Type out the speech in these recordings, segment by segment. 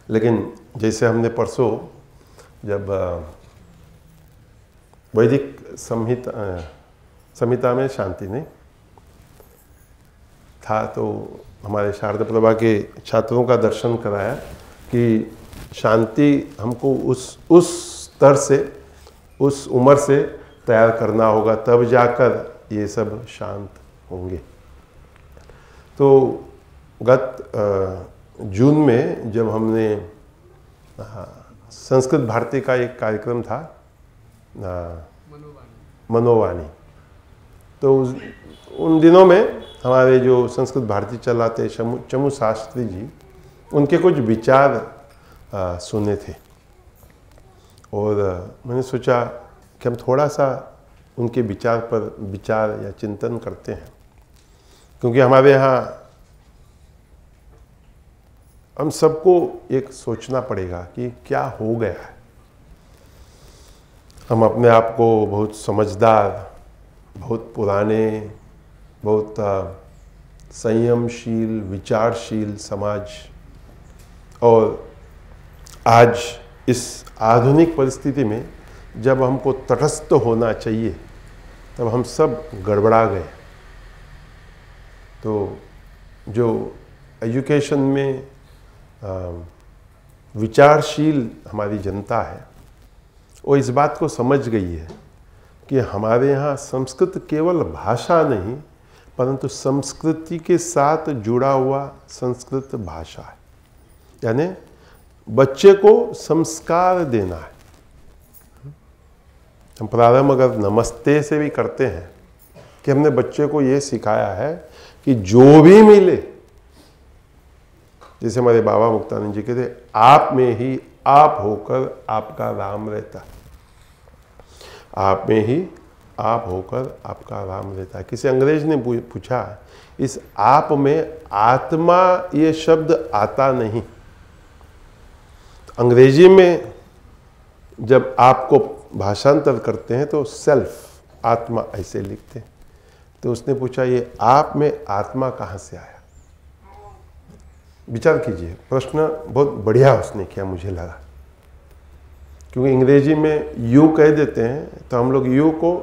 लेकिन जैसे हमने परसों जब वैदिक संहिता में शांति नहीं था, तो हमारे शारदा प्रभा के छात्रों का दर्शन कराया कि शांति हमको उस स्तर से, उस उम्र से तैयार करना होगा, तब जाकर ये सब शांत होंगे। तो गत जून में जब हमने संस्कृत भारती का एक कार्यक्रम था मनोवाणी, तो उन दिनों में हमारे जो संस्कृत भारती चलाते चमू शास्त्री जी, उनके कुछ विचार सुने थे और मैंने सोचा कि हम थोड़ा सा उनके विचार पर विचार या चिंतन करते हैं, क्योंकि हमारे यहाँ हम सबको एक सोचना पड़ेगा कि क्या हो गया है। हम अपने आप को बहुत समझदार, बहुत पुराने, बहुत संयमशील, विचारशील समाज, और आज इस आधुनिक परिस्थिति में जब हमको तटस्थ होना चाहिए, तब हम सब गड़बड़ा गए। तो जो एजुकेशन में विचारशील हमारी जनता है, वो इस बात को समझ गई है कि हमारे यहाँ संस्कृत केवल भाषा नहीं, परंतु संस्कृति के साथ जुड़ा हुआ संस्कृत भाषा है। यानी बच्चे को संस्कार देना है। हम प्रारंभ अगर नमस्ते से भी करते हैं कि हमने बच्चे को ये सिखाया है कि जो भी मिले, जैसे हमारे बाबा मुक्तानंद जी कहते, आप में ही आप होकर आपका राम रहता है। आप में ही आप होकर आपका राम रहता है। किसी अंग्रेज ने पूछा, इस आप में आत्मा ये शब्द आता नहीं। अंग्रेजी में जब आपको भाषांतर करते हैं तो सेल्फ, आत्मा ऐसे लिखते हैं। तो उसने पूछा, ये आप में आत्मा कहाँ से आया? विचार कीजिए, प्रश्न बहुत बढ़िया उसने किया, मुझे लगा, क्योंकि अंग्रेजी में यू कह देते हैं तो हम लोग यू को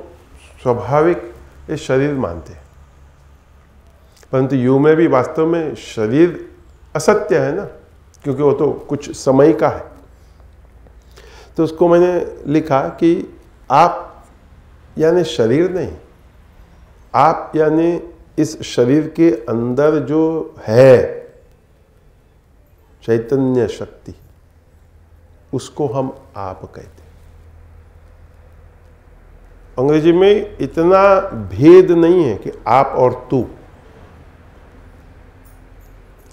स्वाभाविक ये शरीर मानते हैं, परंतु यू में भी वास्तव में शरीर असत्य है ना, क्योंकि वो तो कुछ समय का है। तो उसको मैंने लिखा कि आप यानी शरीर नहीं, आप यानी इस शरीर के अंदर जो है चैतन्य शक्ति, उसको हम आप कहते हैं। अंग्रेजी में इतना भेद नहीं है कि आप और तू,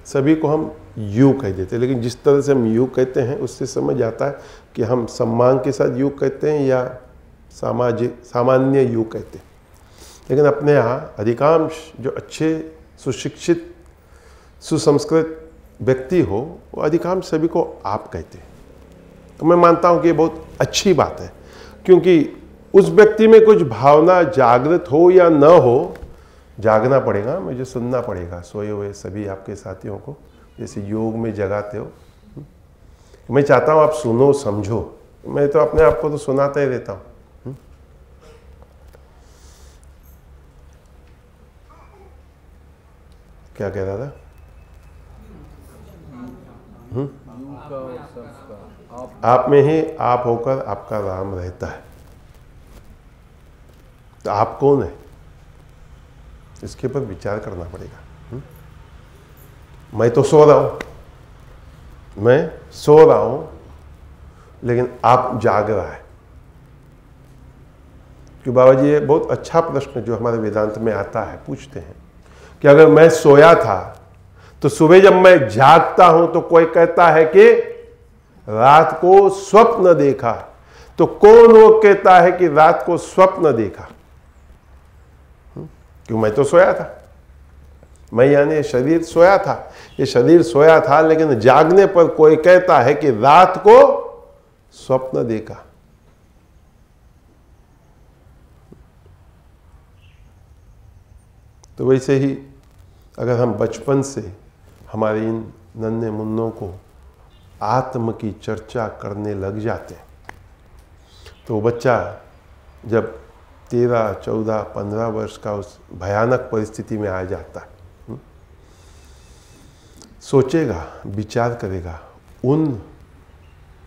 सभी को हम यू कह देते हैं। लेकिन जिस तरह से हम यू कहते हैं उससे समझ आता है कि हम सम्मान के साथ यू कहते हैं या सामान्य यू कहते हैं। लेकिन अपने यहाँ अधिकांश जो अच्छे सुशिक्षित सुसंस्कृत व्यक्ति हो, वो अधिकांश सभी को आप कहते हैं। तो मैं मानता हूँ कि ये बहुत अच्छी बात है, क्योंकि उस व्यक्ति में कुछ भावना जागृत हो या न हो, जागना पड़ेगा, मुझे सुनना पड़ेगा। सोए हुए सभी आपके साथियों को जैसे योग में जगाते हो, मैं चाहता हूँ आप सुनो, समझो। मैं तो अपने आप को तो सुनाता ही रहता हूँ। क्या कह रहा था? आप में ही आप होकर आपका राम रहता है। तो आप कौन है, इसके ऊपर विचार करना पड़ेगा। मैं तो सो रहा हूं, मैं सो रहा हूं, लेकिन आप जाग रहा है। क्यों बाबा जी, ये बहुत अच्छा प्रश्न जो हमारे वेदांत में आता है, पूछते हैं कि अगर मैं सोया था तो सुबह जब मैं जागता हूं तो कोई कहता है कि रात को स्वप्न देखा, तो कौन वो कहता है कि रात को स्वप्न देखा? क्यों, मैं तो सोया था। मैं यानी शरीर सोया था, ये शरीर सोया था, लेकिन जागने पर कोई कहता है कि रात को स्वप्न देखा। तो वैसे ही अगर हम बचपन से हमारे इन नन्हे मुन्नों को आत्म की चर्चा करने लग जाते हैं तो बच्चा जब 13, 14, 15 वर्ष का उस भयानक परिस्थिति में आ जाता है, सोचेगा, विचार करेगा उन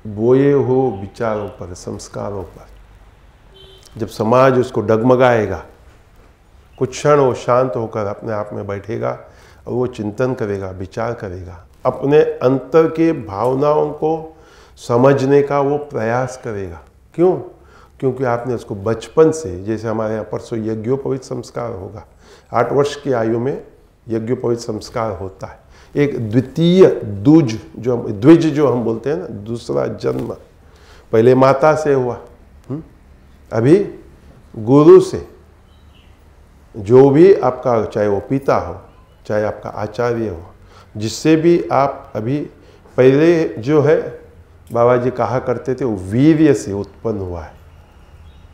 बोए हो विचारों पर, संस्कारों पर। जब समाज उसको डगमगाएगा, कुछ क्षण वो शांत होकर अपने आप में बैठेगा और वो चिंतन करेगा, विचार करेगा, अपने अंतर के भावनाओं को समझने का वो प्रयास करेगा। क्यों? क्योंकि आपने उसको बचपन से, जैसे हमारे यहाँ परसों यज्ञोपवीत संस्कार होगा, 8 वर्ष की आयु में यज्ञोपवीत संस्कार होता है। एक द्वितीय द्विज जो हम बोलते हैं ना, दूसरा जन्म पहले माता से हुआ, अभी गुरु से। जो भी आपका, चाहे वो पिता हो, चाहे आपका आचार्य हो, जिससे भी आप अभी, पहले जो है बाबा जी कहा करते थे वो वीर्य से उत्पन्न हुआ है।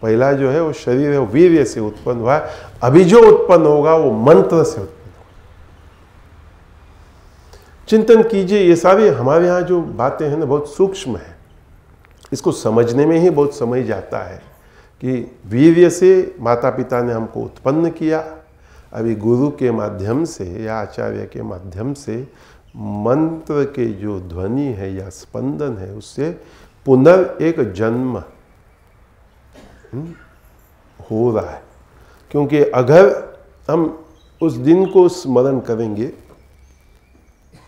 पहला जो है वो शरीर है वो वीर्य से उत्पन्न हुआ है, अभी जो उत्पन्न होगा वो मंत्र से उत्पन्न होगा। चिंतन कीजिए, ये सारी हमारे यहाँ जो बातें हैं ना बहुत सूक्ष्म है, इसको समझने में ही बहुत समय जाता है कि वीर्य से माता पिता ने हमको उत्पन्न किया, अभी गुरु के माध्यम से या आचार्य के माध्यम से मंत्र के जो ध्वनि है या स्पंदन है उससे पुनर् जन्म हो रहा है। क्योंकि अगर हम उस दिन को स्मरण करेंगे,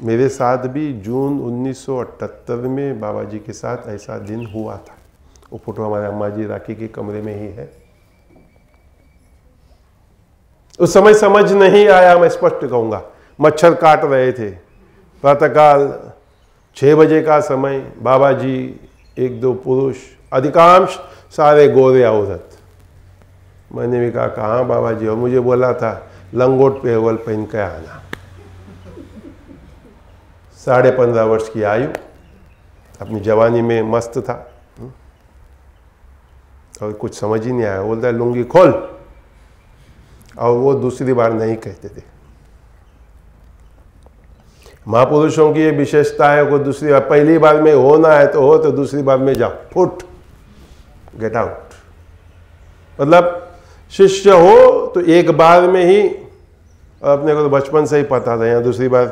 मेरे साथ भी जून 1978 में बाबा जी के साथ ऐसा दिन हुआ था। वो फोटो हमारे अम्मा जी राखी के कमरे में ही है। उस समय समझ नहीं आया, मैं स्पष्ट कहूंगा, मच्छर काट रहे थे, प्रातःकाल 6 बजे का समय, बाबा जी, 1-2 पुरुष, अधिकांश सारे गोरे औरत। मैंने भी कहा कहाँ बाबा जी, और मुझे बोला था लंगोट पेवल पहन के आना। 15.5 वर्ष की आयु, अपनी जवानी में मस्त था और कुछ समझ ही नहीं आया। बोलता है लुंगी खोल, और वो दूसरी बार नहीं कहते थे। महापुरुषों की ये विशेषता है, को दूसरी बार, पहली बार में होना है तो हो, तो दूसरी बार में जाओ, फुट, गेट आउट। मतलब शिष्य हो तो एक बार में ही, और अपने को तो बचपन से ही पता था यहाँ दूसरी बार,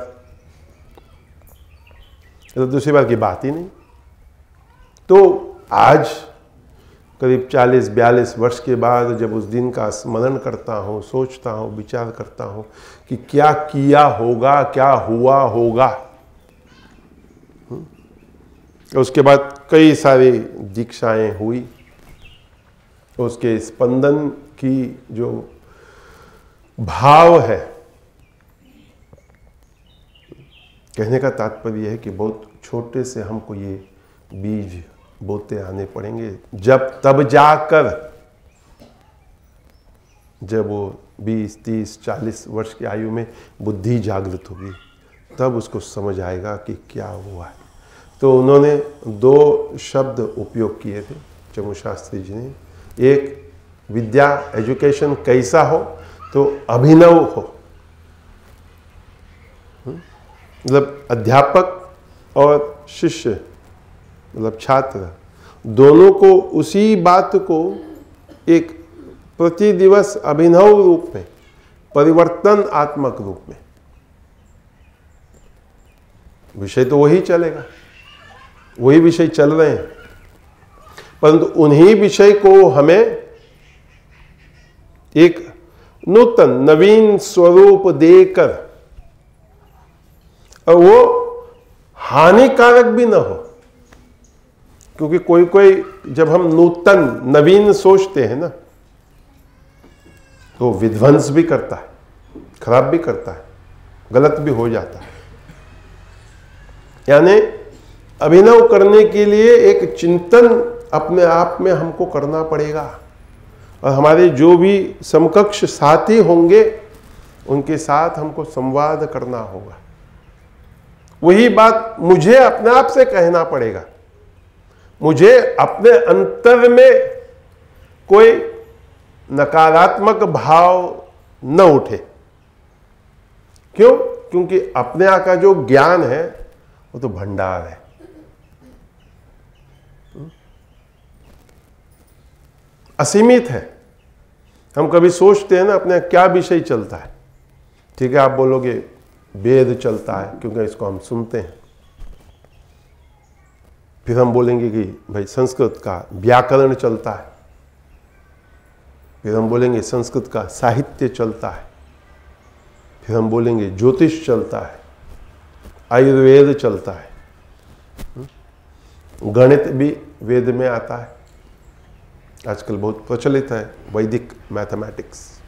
तो दूसरी बार की बात ही नहीं। तो आज करीब 40-42 वर्ष के बाद जब उस दिन का स्मरण करता हूँ, सोचता हूँ, विचार करता हूँ कि क्या किया होगा, क्या हुआ होगा। उसके बाद कई सारी दीक्षाएं हुई, उसके स्पंदन की जो भाव है, कहने का तात्पर्य है कि बहुत छोटे से हमको ये बीज बोते आने पड़ेंगे, तब जाकर जब वो 20, 30, 40 वर्ष की आयु में बुद्धि जागृत होगी, तब उसको समझ आएगा कि क्या हुआ है। तो उन्होंने 2 शब्द उपयोग किए थे चमू शास्त्री जी ने। एक, विद्या, एजुकेशन कैसा हो, तो अभिनव हो, मतलब अध्यापक और शिष्य, मतलब छात्र, दोनों को उसी बात को एक प्रति दिवस अभिनव रूप में, परिवर्तनात्मक रूप में, विषय तो वही चलेगा, वही विषय चल रहे हैं, परंतु उन्हीं विषय को हमें एक नूतन नवीन स्वरूप देकर, और वो हानिकारक भी न हो। क्योंकि कोई जब हम नूतन नवीन सोचते हैं ना, तो विध्वंस भी करता है, खराब भी करता है, गलत भी हो जाता है। यानी अभिनव करने के लिए एक चिंतन अपने आप में हमको करना पड़ेगा, और हमारे जो भी समकक्ष साथी होंगे उनके साथ हमको संवाद करना होगा। वही बात मुझे अपने आप से कहना पड़ेगा। मुझे अपने अंतर में कोई नकारात्मक भाव न उठे। क्यों? क्योंकि अपने आप का जो ज्ञान है वो तो भंडार है, असीमित है। हम कभी सोचते हैं ना अपने क्या विषय चलता है, ठीक है, आप बोलोगे वेद चलता है क्योंकि इसको हम सुनते हैं। फिर हम बोलेंगे कि भाई संस्कृत का व्याकरण चलता है। फिर हम बोलेंगे संस्कृत का साहित्य चलता है। फिर हम बोलेंगे ज्योतिष चलता है, आयुर्वेद चलता है, गणित भी वेद में आता है, आजकल बहुत प्रचलित है वैदिक मैथमेटिक्स।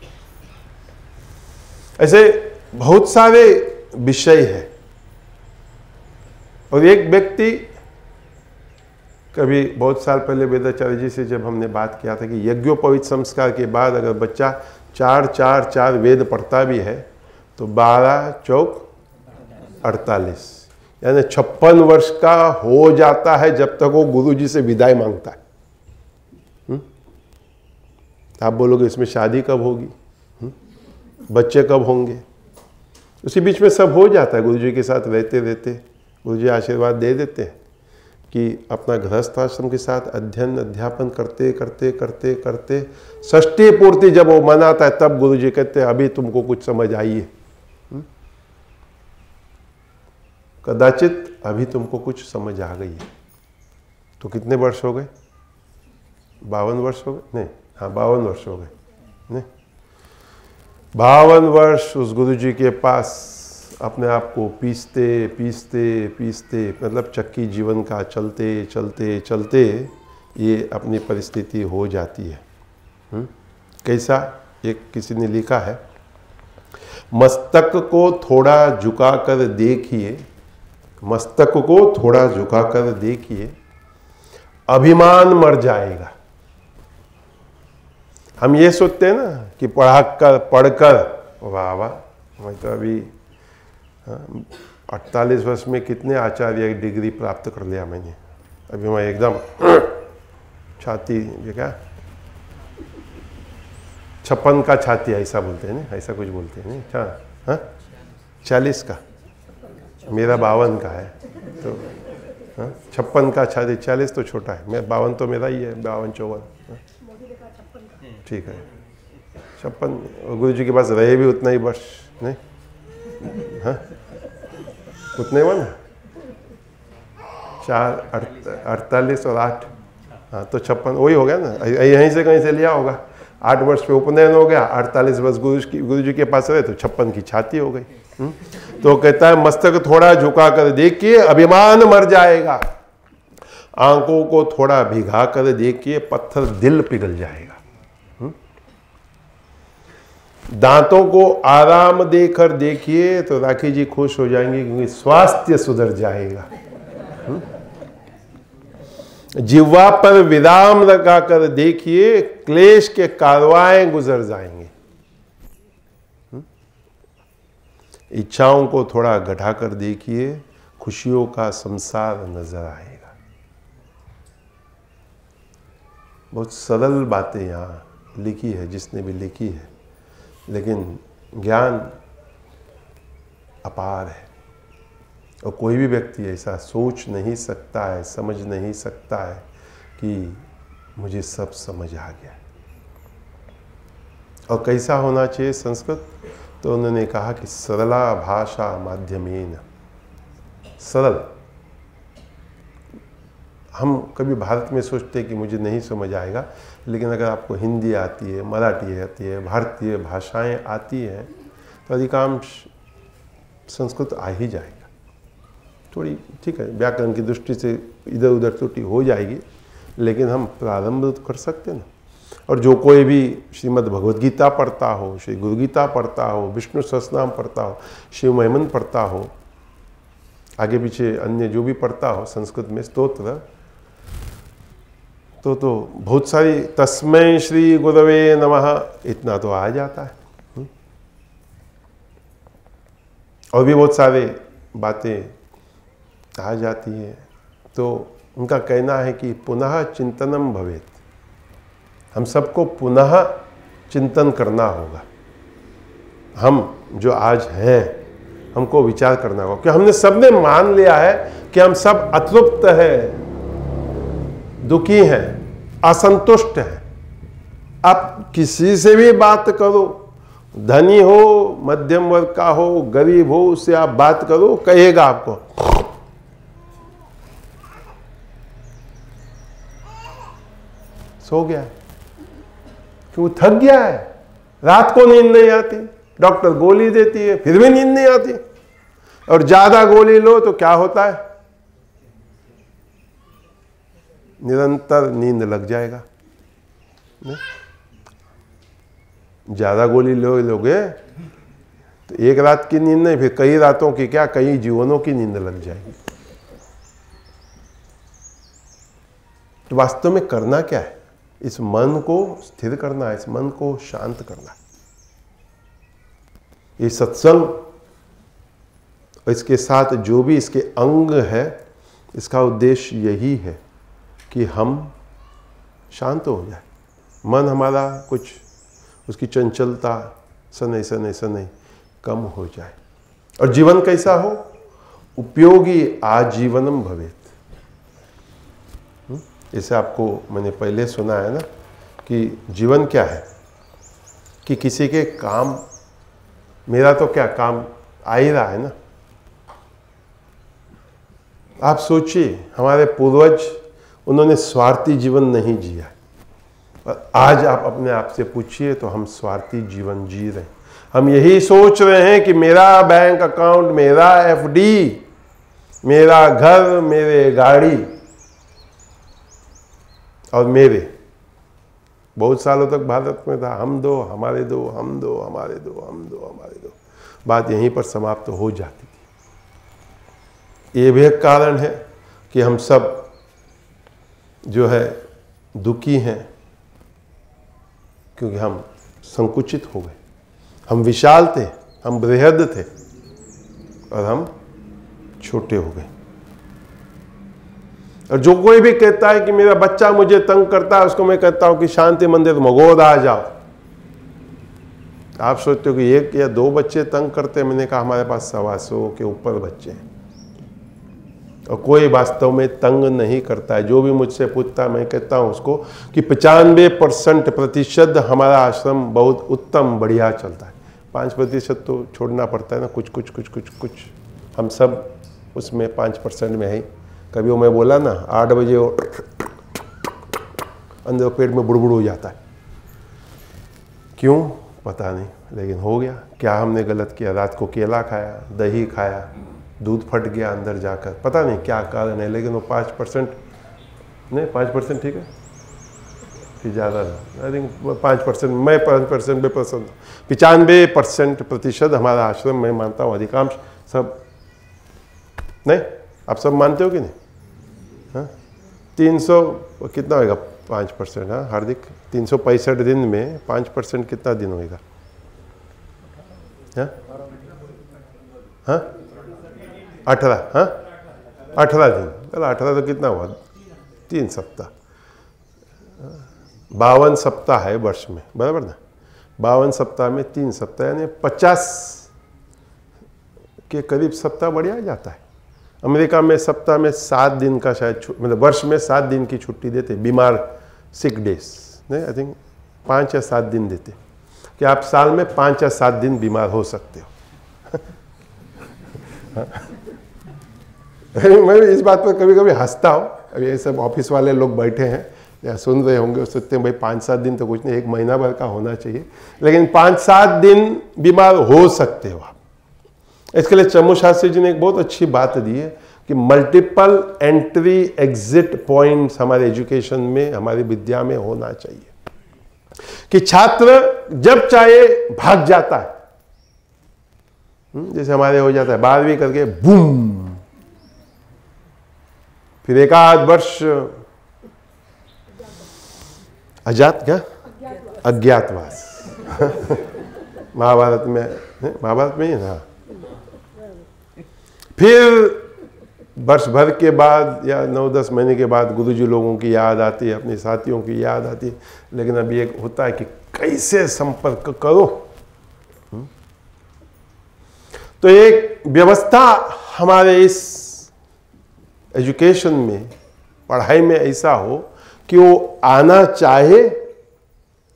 ऐसे बहुत सारे विषय है। और एक व्यक्ति, कभी बहुत साल पहले वेदाचार्य जी से जब हमने बात किया था कि यज्ञोपवीत संस्कार के बाद अगर बच्चा 4 वेद पढ़ता भी है तो 12 चौक 48, यानी 56 वर्ष का हो जाता है जब तक वो गुरु जी से विदाई मांगता है। आप बोलोगे इसमें शादी कब होगी, बच्चे कब होंगे? उसी बीच में सब हो जाता है। गुरु जी के साथ रहते रहते गुरु जी आशीर्वाद दे देते हैं कि अपना गृहस्थ आश्रम के साथ अध्ययन अध्यापन करते करते करते करते षष्ठी पूर्ति जब वो मनाता है तब गुरु जी कहते हैं अभी तुमको कुछ समझ आई है, कदाचित अभी तुमको कुछ समझ आ गई है। तो कितने वर्ष हो गए? 52 वर्ष हो गए? नहीं, हाँ 52 वर्ष हो गए। नहीं, 52 वर्ष उस गुरु जी के पास अपने आप को पीसते पीसते पीसते, मतलब चक्की जीवन का चलते चलते चलते ये अपनी परिस्थिति हो जाती है। कैसा? एक किसी ने लिखा है, मस्तक को थोड़ा झुका कर देखिए, मस्तक को थोड़ा झुका कर देखिए, अभिमान मर जाएगा। हम ये सोचते हैं ना कि पढ़कर वाह वाह, मैं तो अभी 48 वर्ष में कितने आचार्य डिग्री प्राप्त कर लिया मैंने, अभी मैं एकदम छाती ये क्या 56 का छाती ऐसा बोलते हैं ना, ऐसा कुछ बोलते हैं नहीं, हाँ 40 का, मेरा 52 का है, तो 56 का छाती, 40 तो छोटा है, मैं 52 तो मेरा ही है, 52-54, ठीक है 56। गुरु जी के पास रहे भी उतना ही वर्ष नहीं, हाँ उतने हुआ ना, 48 और 8, हाँ तो 56 वही हो गया ना, यहीं से कहीं से लिया होगा। 8 वर्ष पे उपनयन हो गया, 48 वर्ष गुरु जी के पास रहे तो 56 की छाती हो गई। तो कहता है मस्तक थोड़ा झुका कर देखिए, अभिमान मर जाएगा, आंखों को थोड़ा भिगा कर देखिए, पत्थर दिल पिघल जाएगा, दांतों को आराम देकर देखिए तो राखी जी खुश हो जाएंगे क्योंकि स्वास्थ्य सुधर जाएगा। जिह्वा पर विराम लगाकर देखिए, क्लेश के कारवाएं गुजर जाएंगे। इच्छाओं को थोड़ा घटाकर देखिए, खुशियों का संसार नजर आएगा। बहुत सरल बातें यहाँ लिखी है जिसने भी लिखी है, लेकिन ज्ञान अपार है और कोई भी व्यक्ति ऐसा सोच नहीं सकता है, समझ नहीं सकता है कि मुझे सब समझ आ गया। और कैसा होना चाहिए संस्कृत? तो उन्होंने कहा कि सरला भाषा माध्यमेन, सरल। हम कभी भारत में सोचते हैं कि मुझे नहीं समझ आएगा, लेकिन अगर आपको हिंदी आती है, मराठी आती है, भारतीय भाषाएं आती हैं तो अधिकांश संस्कृत आ ही जाएगा। थोड़ी ठीक है व्याकरण की दृष्टि से इधर उधर त्रुटि हो जाएगी, लेकिन हम प्रारंभ कर सकते हैं ना। और जो कोई भी श्रीमद् भगवद गीता पढ़ता हो, श्री गुरु गीता पढ़ता हो, विष्णु सहस्रनाम पढ़ता हो, शिव महिमन पढ़ता हो, आगे पीछे अन्य जो भी पढ़ता हो संस्कृत में स्तोत्र, तो बहुत सारी तस्मै श्री गुरवे नमः इतना तो आ जाता है। और भी बहुत सारे बातें आ जाती हैं। तो उनका कहना है कि पुनः चिंतनम भवेत, हम सबको पुनः चिंतन करना होगा। हम जो आज हैं हमको विचार करना होगा, क्योंकि हमने सबने मान लिया है कि हम सब अतृप्त है। दुखी हैं, असंतुष्ट हैं, आप किसी से भी बात करो, धनी हो, मध्यम वर्ग का हो, गरीब हो, उससे आप बात करो, कहेगा आपको सो गया है, क्यों थक गया है, रात को नींद नहीं आती, डॉक्टर गोली देती है फिर भी नींद नहीं आती, और ज्यादा गोली लो तो क्या होता है, निरंतर नींद लग जाएगा। ज्यादा गोली लोगे तो एक रात की नींद नहीं, फिर कई रातों की, क्या कई जीवनों की नींद लग जाएगी। तो वास्तव में करना क्या है, इस मन को स्थिर करना है, इस मन को शांत करना है। ये सत्संग और इसके साथ जो भी इसके अंग है, इसका उद्देश्य यही है कि हम शांत हो जाए, मन हमारा कुछ उसकी चंचलता सनई सनई सनई कम हो जाए, और जीवन कैसा हो, उपयोगी आजीवनम भवेत। जैसे आपको मैंने पहले सुना है ना कि जीवन क्या है, कि किसी के काम, मेरा तो क्या काम आ ही रहा है ना। आप सोचिए, हमारे पूर्वज, उन्होंने स्वार्थी जीवन नहीं जिया, और आज आप अपने आप से पूछिए तो हम स्वार्थी जीवन जी रहे हैं। हम यही सोच रहे हैं कि मेरा बैंक अकाउंट, मेरा एफडी, मेरा घर, मेरे गाड़ी और मेरे। बहुत सालों तक भारत में था हम दो हमारे दो, हम दो हमारे दो, हम दो हमारे दो, बात यहीं पर समाप्त हो जाती थी। ये भी एक कारण है कि हम सब जो है दुखी हैं, क्योंकि हम संकुचित हो गए। हम विशाल थे, हम बृहद थे, और हम छोटे हो गए। और जो कोई भी कहता है कि मेरा बच्चा मुझे तंग करता है, उसको मैं कहता हूं कि शांति मंदिर मगोद आ जाओ। आप सोचते हो कि एक या दो बच्चे तंग करते हैं, मैंने कहा हमारे पास 125 के ऊपर बच्चे हैं, और कोई वास्तव में तंग नहीं करता है। जो भी मुझसे पूछता है, मैं कहता हूं उसको कि 95% प्रतिशत हमारा आश्रम बहुत उत्तम बढ़िया चलता है। 5% तो छोड़ना पड़ता है ना, कुछ कुछ कुछ कुछ कुछ, हम सब उसमें 5% में है। कभी वो मैं बोला ना 8 बजे अंदर पेट में बुड़बुड़ हो जाता है, क्यों पता नहीं, लेकिन हो गया। क्या हमने गलत किया, रात को केला खाया, दही खाया, दूध फट गया अंदर जाकर, पता नहीं क्या कारण है, लेकिन वो 5% नहीं, 5% ठीक है कि ज़्यादा था, आई थिंक 5%, मैं 5% में पसंद। 95% प्रतिशत हमारा आश्रम, मैं मानता हूँ अधिकांश सब, नहीं आप सब मानते हो कि नहीं? हाँ, 300 कितना होगा 5%? हाँ हार्दिक, 365 दिन में 5% कितना दिन होगा? हाँ हाँ 18, हाँ 18 दिन, चलो 18 तो कितना हुआ, 3 सप्ताह, 52 सप्ताह है वर्ष में, बराबर ना? 52 सप्ताह में 3 सप्ताह, यानी 50 के करीब सप्ताह बढ़िया जाता है। अमेरिका में सप्ताह में 7 दिन का शायद, मतलब वर्ष में 7 दिन की छुट्टी देते, बीमार सिक डेज, नहीं आई थिंक 5 या 7 दिन देते, कि आप साल में 5 या 7 दिन बीमार हो सकते हो। मैं इस बात पर कभी कभी हंसता हूँ। अभी ये सब ऑफिस वाले लोग बैठे हैं या सुन रहे होंगे, सोचते हैं भाई 5-7 दिन तो कुछ नहीं, 1 महीना भर का होना चाहिए, लेकिन 5-7 दिन बीमार हो सकते हो आप। इसके लिए चमू शास्त्री जी ने एक बहुत अच्छी बात दी है कि मल्टीपल एंट्री एग्जिट पॉइंट्स हमारे एजुकेशन में, हमारी विद्या में होना चाहिए, कि छात्र जब चाहे भाग जाता है। जैसे हमारे हो जाता है 12वीं करके बूम, फिर 1 आध वर्ष अज्ञातवास महाभारत में ही ना। फिर वर्ष भर के बाद या 9-10 महीने के बाद गुरुजी लोगों की याद आती है, अपने साथियों की याद आती है, लेकिन अभी एक होता है कि कैसे संपर्क करो। तो एक व्यवस्था हमारे इस एजुकेशन में पढ़ाई में ऐसा हो कि वो आना चाहे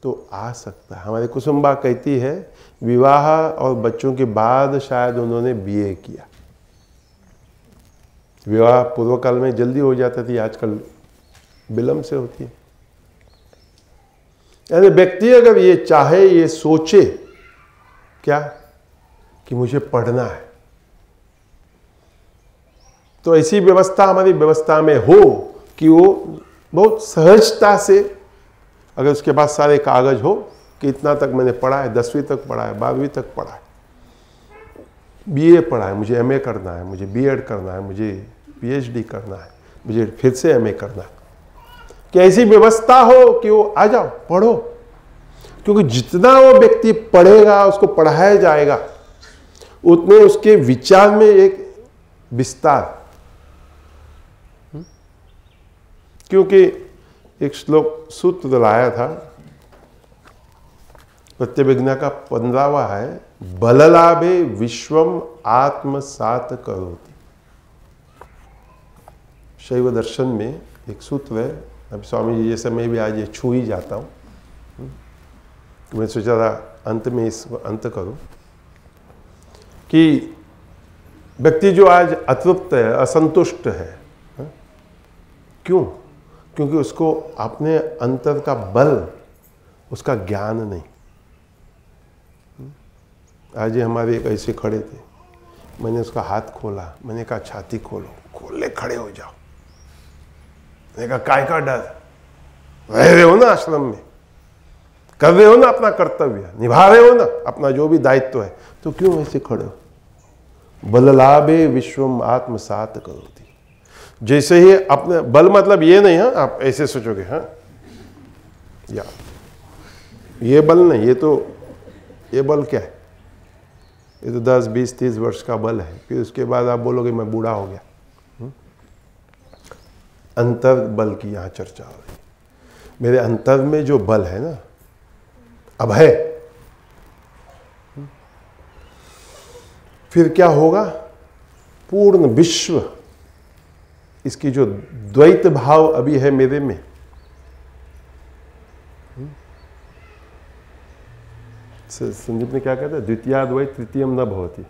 तो आ सकता है। हमारी कुसुम्बा कहती है विवाह और बच्चों के बाद शायद उन्होंने बीए किया। विवाह पूर्व काल में जल्दी हो जाता थी, आजकल विलंब से होती है। यानी व्यक्ति अगर ये चाहे, ये सोचे क्या कि मुझे पढ़ना है, तो ऐसी व्यवस्था हमारी व्यवस्था में हो कि वो बहुत सहजता से, अगर उसके पास सारे कागज हो कि इतना तक मैंने पढ़ा है, 10वीं तक पढ़ा है, 12वीं तक पढ़ा है, बीए पढ़ा है, मुझे एमए करना है, मुझे बीएड करना है, मुझे पीएचडी करना है, मुझे फिर से एमए करना है, कि ऐसी व्यवस्था हो कि वो आ जाओ पढ़ो। क्योंकि जितना वो व्यक्ति पढ़ेगा, उसको पढ़ाया जाएगा, उतने उसके विचार में एक विस्तार। क्योंकि एक श्लोक सूत्र लाया था, प्रत्यभिज्ञा का 15वां है, बललाभे विश्वम आत्मसात करोति। शैव दर्शन में एक सूत्र है, अब स्वामी जी जैसे मैं भी आज ये छू ही जाता हूँ, तो मैं सोचा था अंत में इसको अंत करूँ कि व्यक्ति जो आज अतृप्त है, असंतुष्ट है, क्यों? क्योंकि उसको अपने अंतर का बल, उसका ज्ञान नहीं। आज ये हमारे एक ऐसे खड़े थे, मैंने उसका हाथ खोला, मैंने कहा छाती खोलो, खोल ले, खड़े हो जाओ। मैंने कहा काय का डर, रह रहे हो ना आश्रम में, कर रहे हो ना अपना कर्तव्य, निभा रहे हो ना अपना जो भी दायित्व है, तो क्यों ऐसे खड़े हो? बललाभे विश्वम आत्मसात करोति। जैसे ही अपने बल, मतलब ये नहीं है आप ऐसे सोचोगे, हाँ या ये बल नहीं, ये बल क्या है? ये तो 10, 20, 30 वर्ष का बल है, फिर उसके बाद आप बोलोगे मैं बूढ़ा हो गया। अंतर बल की यहाँ चर्चा हो रही। मेरे अंतर में जो बल है ना, अब है, फिर क्या होगा? पूर्ण विश्व, इसकी जो द्वैत भाव अभी है मेरे में, संजीव ने क्या कहता है, द्वितीयाद्वैत तृतीयम न भवति,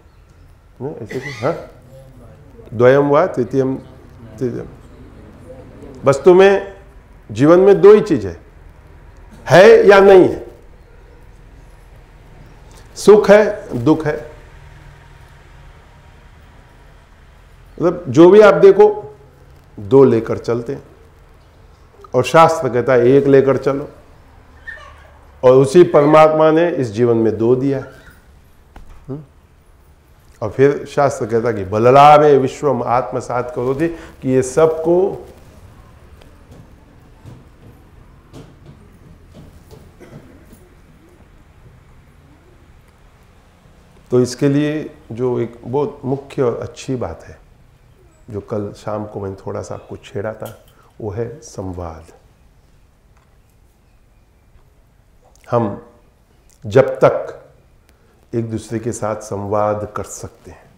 ऐसे कि हाँ, द्वयम व तृतीयम तृतीयम। वस्तु में जीवन में दो ही चीज है या नहीं है, सुख है, दुख है। मतलब जो भी आप देखो, दो लेकर चलते हैं, और शास्त्र कहता है एक लेकर चलो, और उसी परमात्मा ने इस जीवन में दो दिया है। और फिर शास्त्र कहता है कि बललाभे विश्वम आत्मसात करोति, कि ये सबको तो इसके लिए जो एक बहुत मुख्य और अच्छी बात है, जो कल शाम को मैंने थोड़ा सा आपको छेड़ा था, वो है संवाद। हम जब तक एक दूसरे के साथ संवाद कर सकते हैं,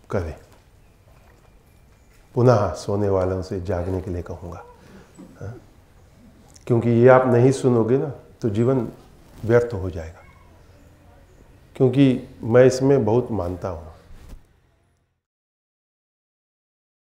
करें। पुनः सोने वालों से जागने के लिए कहूँगा, क्योंकि ये आप नहीं सुनोगे ना तो जीवन व्यर्थ हो जाएगा। क्योंकि मैं इसमें बहुत मानता हूँ